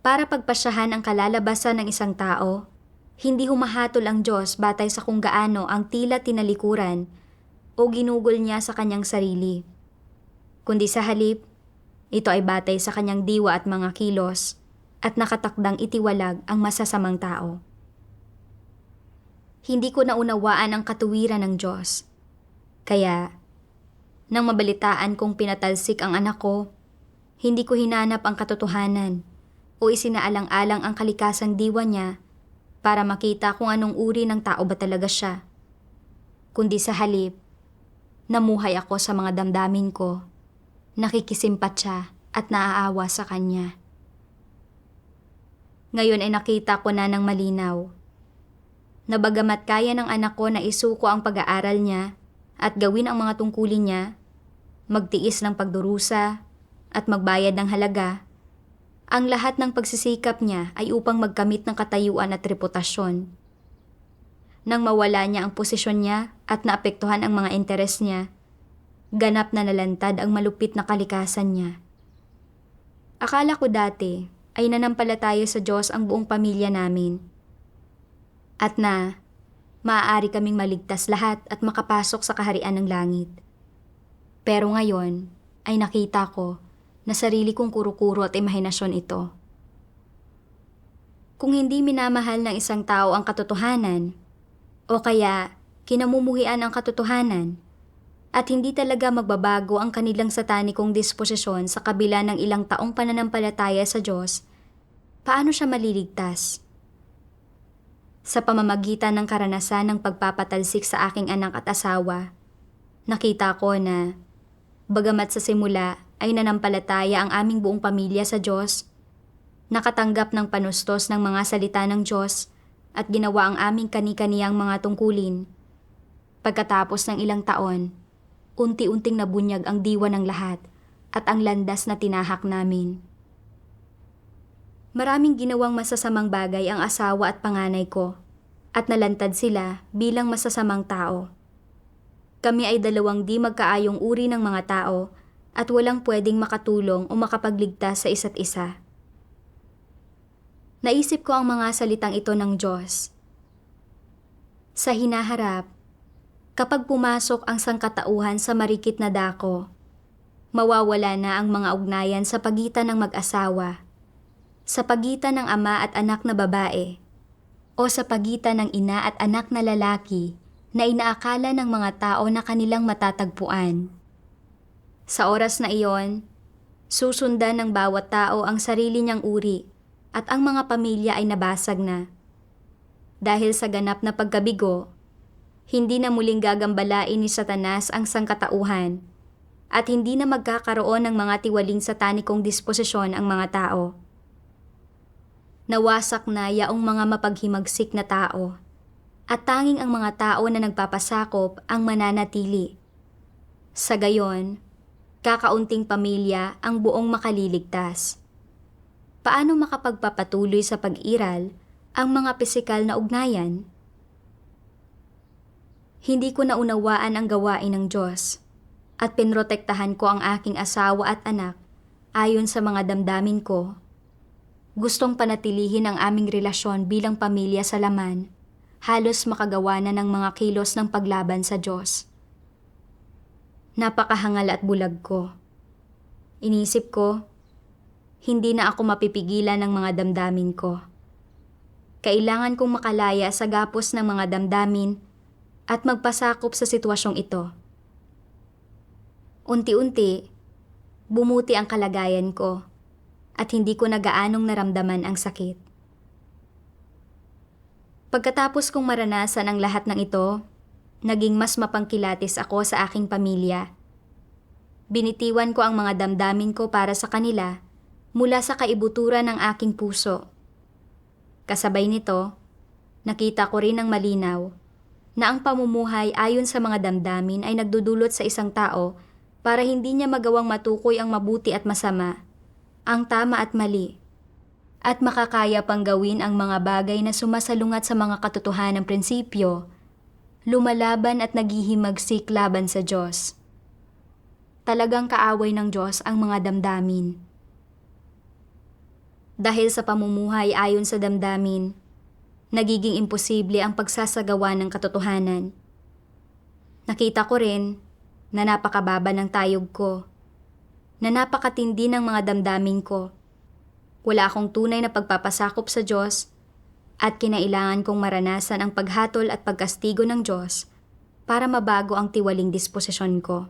Para pagpasyahan ang kalalabasan ng isang tao, hindi humahatol ang Diyos batay sa kung gaano ang tila tinalikuran o ginugol niya sa kanyang sarili. Kundi sa halip, ito ay batay sa kanyang diwa at mga kilos at nakatakdang itiwalag ang masasamang tao. Hindi ko naunawaan ang katuwiran ng Diyos. Kaya, nang mabalitaan kong pinatalsik ang anak ko, hindi ko hinanap ang katotohanan o isinaalang-alang ang kalikasang diwa niya para makita kung anong uri ng tao ba talaga siya. Kundi sa halip, namuhay ako sa mga damdamin ko, nakikisimpatya at naaawa sa kanya. Ngayon ay nakita ko na ng malinaw na bagamat kaya ng anak ko na isuko ang pag-aaral niya at gawin ang mga tungkulin niya, magtiis ng pagdurusa at magbayad ng halaga, ang lahat ng pagsisikap niya ay upang magkamit ng katayuan at reputasyon. Nang mawala niya ang posisyon niya at naapektuhan ang mga interes niya, ganap na nalantad ang malupit na kalikasan niya. Akala ko dati ay nanampalataya sa Diyos ang buong pamilya namin, at na maaari kaming maligtas lahat at makapasok sa kaharian ng langit. Pero ngayon ay nakita ko na sarili kong kuro-kuro at imahinasyon ito. Kung hindi minamahal ng isang tao ang katotohanan, o kaya kinamumuhian ang katotohanan, at hindi talaga magbabago ang kanilang satanikong disposisyon sa kabila ng ilang taong pananampalataya sa Diyos, paano siya maliligtas? Sa pamamagitan ng karanasan ng pagpapatalsik sa aking anak at asawa, nakita ko na bagamat sa simula ay nanampalataya ang aming buong pamilya sa Diyos, nakatanggap ng panustos ng mga salita ng Diyos at ginawa ang aming kani-kaniyang mga tungkulin. Pagkatapos ng ilang taon, unti-unting nabunyag ang diwa ng lahat at ang landas na tinahak namin. Maraming ginawang masasamang bagay ang asawa at panganay ko at nalantad sila bilang masasamang tao. Kami ay dalawang di magkaayong uri ng mga tao at walang pwedeng makatulong o makapagligtas sa isa't isa. Naisip ko ang mga salitang ito ng Diyos. Sa hinaharap, kapag pumasok ang sangkatauhan sa marikit na dako, mawawala na ang mga ugnayan sa pagitan ng mag-asawa, sa pagitan ng ama at anak na babae, o sa pagitan ng ina at anak na lalaki na inaakala ng mga tao na kanilang matatagpuan. Sa oras na iyon, susundan ng bawat tao ang sarili niyang uri at ang mga pamilya ay nabasag na. Dahil sa ganap na pagkabigo, hindi na muling gagambalain ni Satanas ang sangkatauhan at hindi na magkakaroon ng mga tiwaling satanikong disposisyon ang mga tao. Nawasak na yaong mga mapaghimagsik na tao at tanging ang mga tao na nagpapasakop ang mananatili. Sa gayon, kakaunting pamilya ang buong makaliligtas. Paano makapagpapatuloy sa pag-iral ang mga pisikal na ugnayan? Hindi ko naunawaan ang gawain ng Diyos at pinrotektahan ko ang aking asawa at anak ayon sa mga damdamin ko. Gustong panatilihin ang aming relasyon bilang pamilya sa laman, halos makagawa na ng mga kilos ng paglaban sa Diyos. Napakahangal at bulag ko. Inisip ko, hindi na ako mapipigilan ng mga damdamin ko. Kailangan kong makalaya sa gapos ng mga damdamin at magpasakop sa sitwasyong ito. Unti-unti, bumuti ang kalagayan ko at hindi ko na gaanong naramdaman ang sakit. Pagkatapos kong maranasan ang lahat ng ito, naging mas mapangkilatis ako sa aking pamilya. Binitiwan ko ang mga damdamin ko para sa kanila mula sa kaibuturan ng aking puso. Kasabay nito, nakita ko rin ng malinaw na ang pamumuhay ayon sa mga damdamin ay nagdudulot sa isang tao para hindi niya magawang matukoy ang mabuti at masama, ang tama at mali, at makakaya pang gawin ang mga bagay na sumasalungat sa mga katotohanang prinsipyo, lumalaban at naghihimagsik laban sa Diyos. Talagang kaaway ng Diyos ang mga damdamin. Dahil sa pamumuhay ayon sa damdamin, nagiging imposible ang pagsasagawa ng katotohanan. Nakita ko rin na napakababa ng tayog ko, na napakatindi ng mga damdamin ko. Wala akong tunay na pagpapasakop sa Diyos at kinailangan kong maranasan ang paghatol at pagkastigo ng Diyos para mabago ang tiwaling disposisyon ko.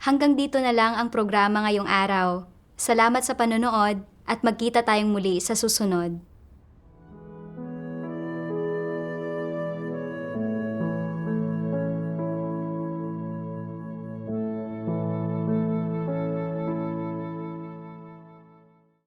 Hanggang dito na lang ang programa ngayong araw. Salamat sa panonood at magkita tayong muli sa susunod.